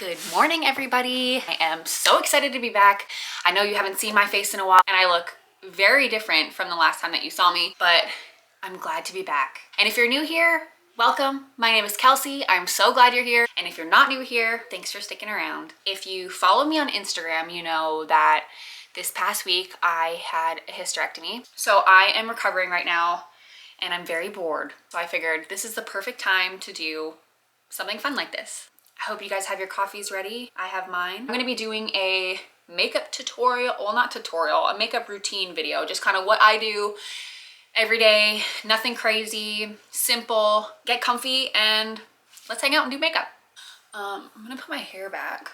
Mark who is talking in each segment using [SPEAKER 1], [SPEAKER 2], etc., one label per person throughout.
[SPEAKER 1] Good morning, everybody. I am so excited to be back. I know you haven't seen my face in a while and I look very different from the last time that you saw me, but I'm glad to be back. And if you're new here, welcome. My name is Kelsey. I'm so glad you're here. And if you're not new here, thanks for sticking around. If you follow me on Instagram, you know that this past week I had a hysterectomy. So I am recovering right now and I'm very bored. So I figured this is the perfect time to do something fun like this. I hope you guys have your coffees ready. I have mine. I'm gonna be doing a makeup tutorial, well, not tutorial, a makeup routine video, just kind of what I do every day. Nothing crazy, simple. Get comfy and let's hang out and do makeup. I'm gonna put my hair back.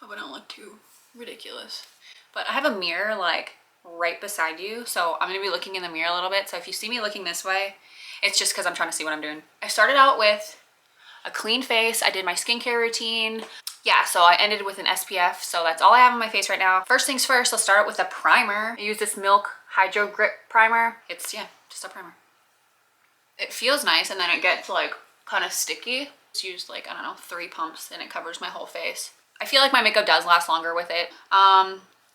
[SPEAKER 1] Hope I don't look too ridiculous. But I have a mirror like right beside you, so I'm gonna be looking in the mirror a little bit. So if you see me looking this way, it's just because I'm trying to see what I'm doing. I started out with a clean face. I did my skincare routine. Yeah, so I ended with an SPF, so that's all I have on my face right now. First things first, let's start with a primer. I use this Milk Hydro Grip Primer. It's, yeah, just a primer. It feels nice and then it gets like kind of sticky. Just used like, I don't know, 3 pumps and it covers my whole face. I feel like my makeup does last longer with it.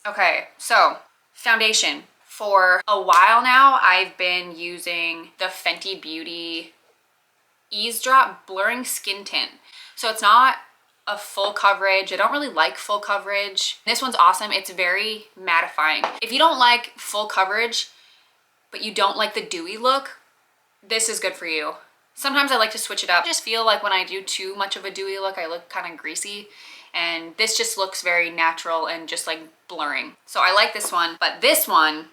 [SPEAKER 1] Okay, so foundation. For a while now, I've been using the Fenty Beauty Eavesdrop Blurring Skin Tint. So it's not a full coverage. I don't really like full coverage. This one's awesome. It's very mattifying. If you don't like full coverage, but you don't like the dewy look, this is good for you. Sometimes I like to switch it up. I just feel like when I do too much of a dewy look, I look kind of greasy. And this just looks very natural and just like blurring. So I like this one, but this one,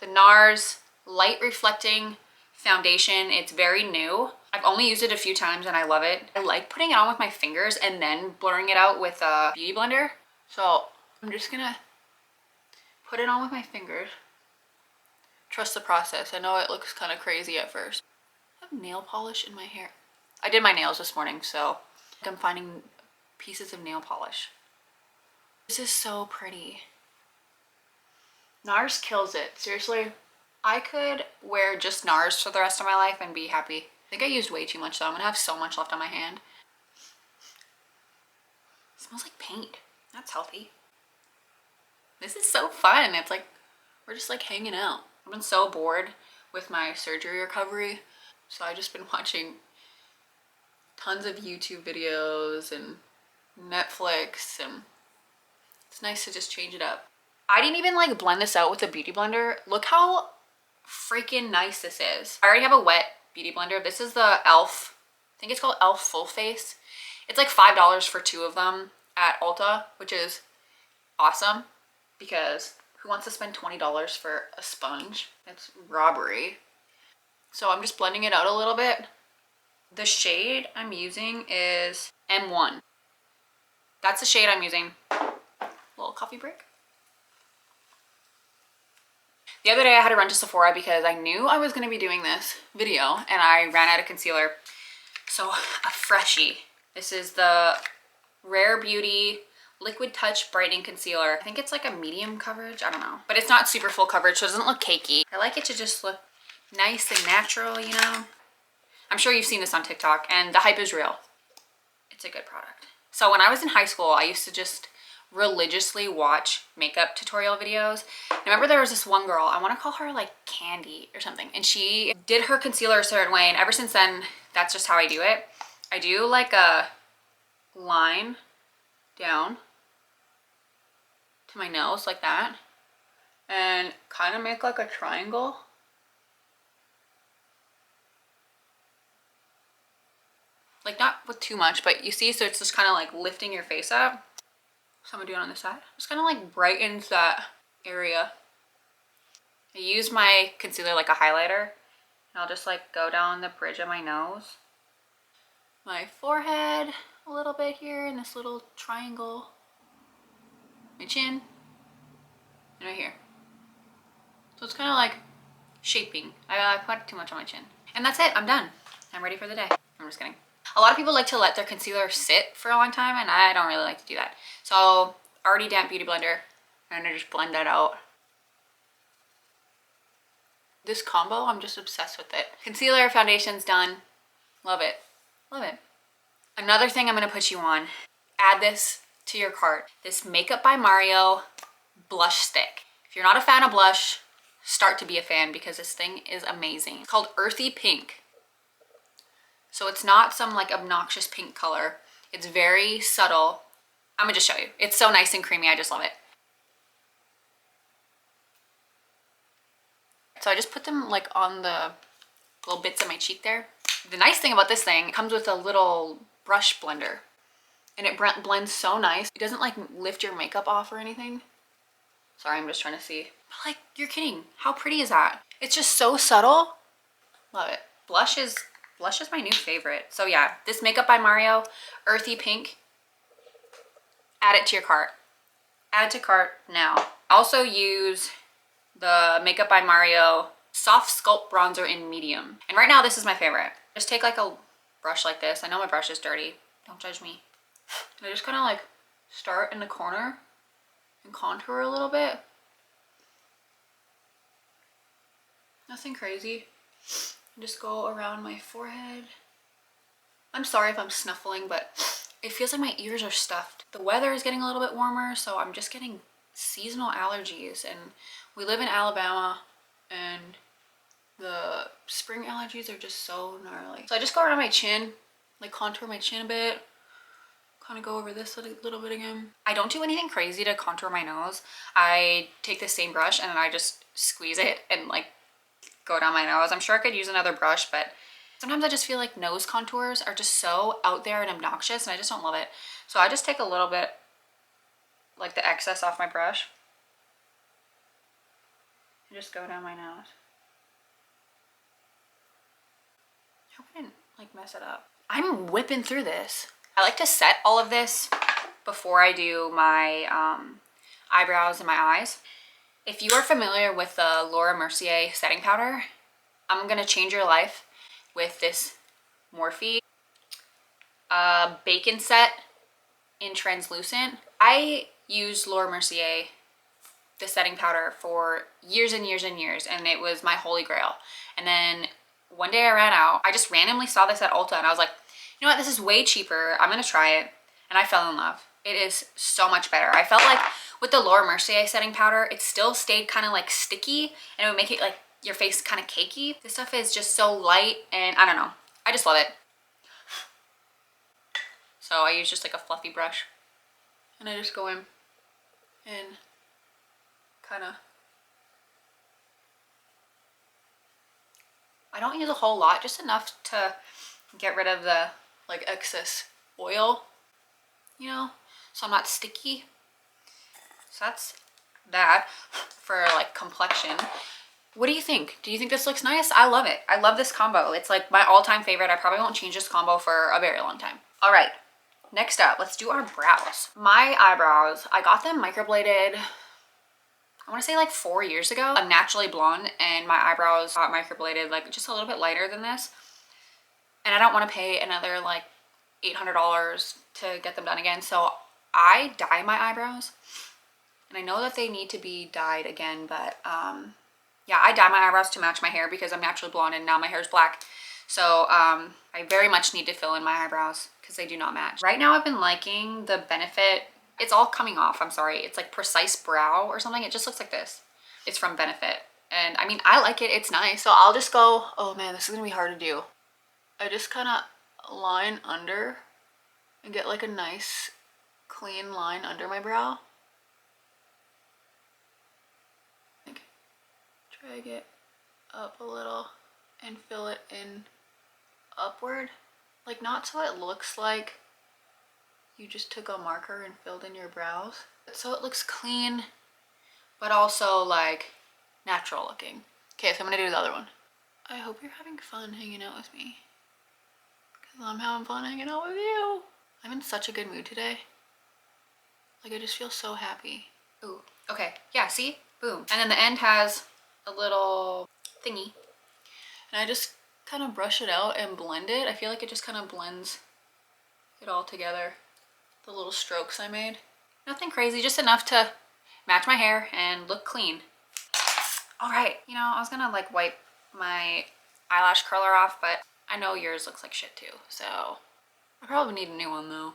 [SPEAKER 1] the NARS Light Reflecting Foundation, it's very new. I've only used it a few times and I love it. I like putting it on with my fingers and then blurring it out with a beauty blender. So I'm just gonna put it on with my fingers. Trust the process. I know it looks kind of crazy at first. I have nail polish in my hair. I did my nails this morning, so I'm finding pieces of nail polish. This is so pretty. NARS kills it. Seriously, I could wear just NARS for the rest of my life and be happy. I think I used way too much though. I'm gonna have so much left on my hand. It smells like paint. That's healthy. This is so fun. It's like, we're just like hanging out. I've been so bored with my surgery recovery. So I've just been watching tons of YouTube videos and Netflix, and it's nice to just change it up. I didn't even like blend this out with a beauty blender. Look how freaking nice this is. I already have a wet beauty blender. This is the e.l.f. I think it's called e.l.f. Full Face. It's like $5 for 2 of them at Ulta, which is awesome because who wants to spend $20 for a sponge? It's robbery. So I'm just blending it out a little bit. The shade I'm using is M1. That's the shade I'm using. Little coffee break. The other day I had to run to Sephora because I knew I was going to be doing this video and I ran out of concealer. So a freshie. This is the Rare Beauty Liquid Touch Brightening Concealer. I think it's like a medium coverage. I don't know. But it's not super full coverage, so it doesn't look cakey. I like it to just look nice and natural, you know? I'm sure you've seen this on TikTok and the hype is real. It's a good product. So when I was in high school, I used to just religiously watch makeup tutorial videos. I remember there was this one girl, I want to call her like Candy or something, and she did her concealer a certain way, and ever since then that's just how I do it. I do like a line down to my nose like that and kind of make like a triangle. Like not with too much, but you see, so it's just kind of like lifting your face up. So I'm gonna do it on this side. Just kind of like brightens that area. I use my concealer like a highlighter. And I'll just like go down the bridge of my nose. My forehead a little bit here in this little triangle. My chin. And right here. So it's kind of like shaping. I put too much on my chin. And that's it, I'm done. I'm ready for the day. I'm just kidding. A lot of people like to let their concealer sit for a long time and I don't really like to do that. So already damp beauty blender and I just blend that out. This combo, I'm just obsessed with it. Concealer, foundation's done. Love it. Love it. Another thing I'm gonna put you on add this to your cart. This Makeup by Mario blush stick. If you're not a fan of blush, start to be a fan because this thing is amazing. It's called Earthy Pink. So it's not some like obnoxious pink color. It's very subtle. I'm gonna just show you. It's so nice and creamy. I just love it. So I just put them like on the little bits of my cheek there. The nice thing about this thing, it comes with a little brush blender and it blends so nice. It doesn't like lift your makeup off or anything. Sorry, I'm just trying to see. But like, you're kidding. How pretty is that? It's just so subtle. Love it. Blush is my new favorite. So yeah, this Makeup by Mario Earthy Pink. Add it to your cart. Add to cart now. Also use the Makeup by Mario Soft Sculpt Bronzer in medium. And right now this is my favorite. Just take like a brush like this. I know my brush is dirty. Don't judge me. And I just kind of like start in the corner and contour a little bit. Nothing crazy. Just go around my forehead. I'm sorry if I'm snuffling, but it feels like my ears are stuffed. The weather is getting a little bit warmer, so I'm just getting seasonal allergies. And we live in Alabama, and the spring allergies are just so gnarly. So I just go around my chin, like contour my chin a bit. Kind of go over this a little bit again. I don't do anything crazy to contour my nose. I take the same brush and then I just squeeze it and like go down my nose. I'm sure I could use another brush, but sometimes I just feel like nose contours are just so out there and obnoxious and I just don't love it. So I just take a little bit, like the excess off my brush, and just go down my nose. I hope I didn't like mess it up. I'm whipping through this. I like to set all of this before I do my eyebrows and my eyes. If you are familiar with the Laura Mercier setting powder, I'm gonna change your life with this Morphe Bacon Set in translucent. I used Laura Mercier, the setting powder, for years and years and years, and it was my holy grail. And then one day I ran out. I just randomly saw this at Ulta and I was like, you know what, this is way cheaper. I'm gonna try it. And I fell in love. It is so much better. I felt like with the Laura Mercier setting powder, it still stayed kind of like sticky and it would make it like your face kind of cakey. This stuff is just so light and I don't know. I just love it. So I use just like a fluffy brush and I just go in and kind of, I don't use a whole lot, just enough to get rid of the like excess oil, you know, so I'm not sticky. So that's that for like complexion. What do you think? Do you think this looks nice? I love it. I love this combo. It's like my all-time favorite. I probably won't change this combo for a very long time. All right, next up, let's do our brows. My eyebrows, I got them microbladed, I want to say like 4 years ago. I'm naturally blonde and my eyebrows got microbladed like just a little bit lighter than this. And I don't want to pay another like $800 to get them done again. So I dye my eyebrows. And I know that they need to be dyed again, but yeah, I dye my eyebrows to match my hair because I'm naturally blonde and now my hair is black. So I very much need to fill in my eyebrows because they do not match. Right now I've been liking the Benefit. It's all coming off, I'm sorry. It's like Precise Brow or something. It just looks like this. It's from Benefit. And I mean, I like it, it's nice. So I'll just go, oh man, this is gonna be hard to do. I just kind of line under and get like a nice clean line under my brow. Like, drag it up a little and fill it in upward. Like not so it looks like you just took a marker and filled in your brows. So it looks clean, but also like natural looking. Okay, so I'm gonna do the other one. I hope you're having fun hanging out with me. I'm having fun hanging out with you. I'm in such a good mood today. Like I just feel so happy. Ooh, okay, yeah, see? Boom. And then the end has a little thingy. And I just kind of brush it out and blend it. I feel like it just kind of blends it all together. The little strokes I made. Nothing crazy, just enough to match my hair and look clean. All right, you know, I was gonna like wipe my eyelash curler off, but I know yours looks like shit too, so I probably need a new one though.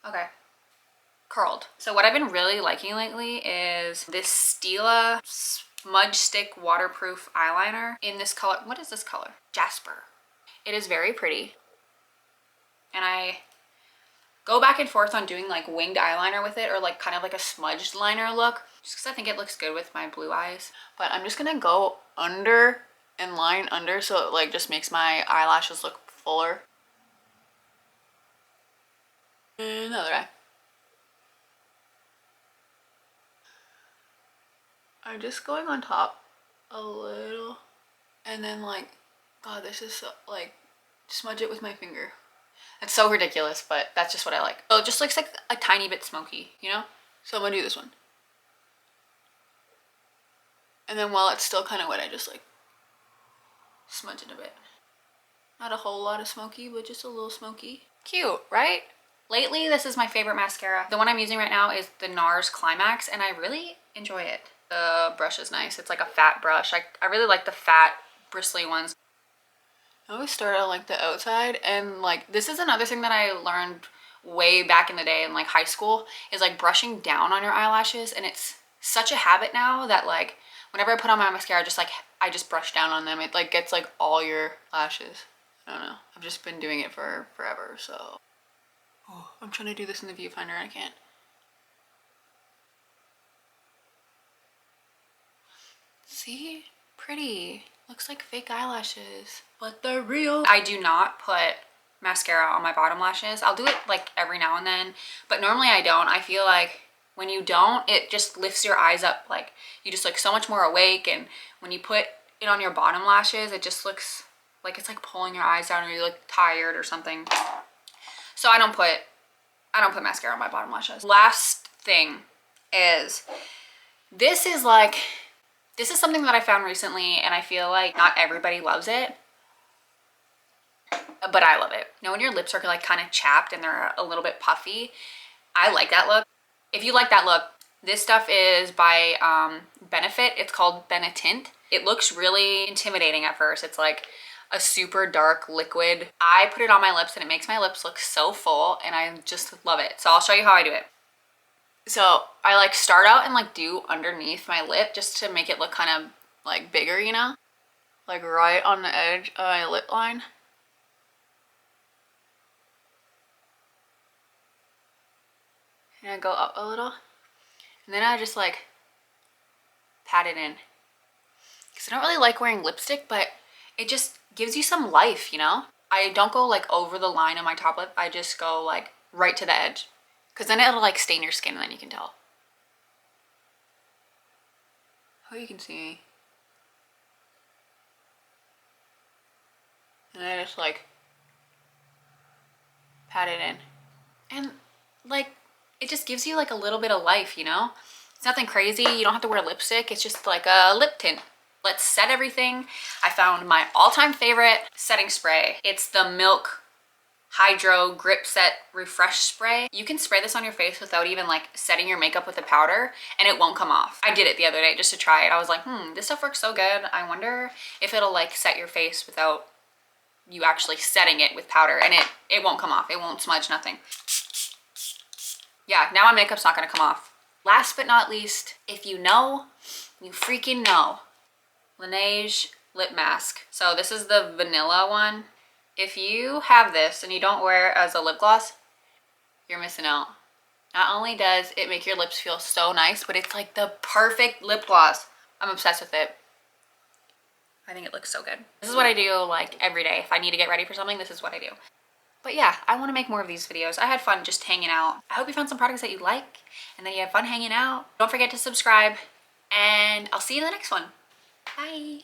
[SPEAKER 1] Okay, curled. So what I've been really liking lately is this Stila Smudge Stick Waterproof Eyeliner in this color. What is this color? Jasper. It is very pretty. And I go back and forth on doing like winged eyeliner with it or like kind of like a smudged liner look, just because I think it looks good with my blue eyes. But I'm just gonna go under and line under so it like just makes my eyelashes look fuller. And another eye. I'm just going on top a little and then like, God, this is so, like, smudge it with my finger. It's so ridiculous, but that's just what I like. So it just looks like a tiny bit smoky, you know? So I'm gonna do this one. And then while it's still kind of wet, I just like smudge it a bit. Not a whole lot of smoky, but just a little smoky. Cute, right? Lately, this is my favorite mascara. The one I'm using right now is the NARS Climax, and I really enjoy it. The brush is nice. It's like a fat brush. I really like the fat, bristly ones. I always start on like the outside, and like this is another thing that I learned way back in the day in like high school is like brushing down on your eyelashes, and it's such a habit now that like whenever I put on my mascara, I just brush down on them. It like gets like all your lashes. I don't know. I've just been doing it for forever, so. Oh, I'm trying to do this in the viewfinder and I can't. See? Pretty. Looks like fake eyelashes, but they're real. I do not put mascara on my bottom lashes. I'll do it like every now and then, but normally I don't. I feel like when you don't, it just lifts your eyes up. Like you just look so much more awake, and when you put it on your bottom lashes, it just looks like it's like pulling your eyes down or you're like tired or something. So I don't put mascara on my bottom lashes. Last thing is, this is something that I found recently, and I feel like not everybody loves it, but I love it. You know when your lips are like kind of chapped and they're a little bit puffy? I like that look. If you like that look, this stuff is by Benefit. It's called Benetint. It looks really intimidating at first. It's like a super dark liquid. I put it on my lips and it makes my lips look so full, and I just love it. So I'll show you how I do it. So I like start out and like do underneath my lip just to make it look kind of like bigger, you know? Like right on the edge of my lip line. And I go up a little. And then I just like pat it in. Because I don't really like wearing lipstick, but it just gives you some life, you know? I don't go like over the line of my top lip. I just go like right to the edge. Because then it'll like stain your skin and then you can tell. Oh, you can see. And I just like pat it in. And like, it just gives you like a little bit of life, you know? It's nothing crazy. You don't have to wear lipstick. It's just like a lip tint. Let's set everything. I found my all-time favorite setting spray. It's the Milk Hydro Grip Set Refresh Spray. You can spray this on your face without even like setting your makeup with a powder, and it won't come off. I did it the other day just to try it. I was like, this stuff works so good. I wonder if it'll like set your face without you actually setting it with powder, and it won't come off. It won't smudge, nothing. Yeah, now my makeup's not gonna come off. Last but not least, if you know, you freaking know. Laneige Lip Mask. So this is the vanilla one. If you have this and you don't wear it as a lip gloss, you're missing out. Not only does it make your lips feel so nice, but it's like the perfect lip gloss. I'm obsessed with it. I think it looks so good. This is what I do like every day. If I need to get ready for something, this is what I do. But yeah, I want to make more of these videos. I had fun just hanging out. I hope you found some products that you like and that you have fun hanging out. Don't forget to subscribe, and I'll see you in the next one. Bye.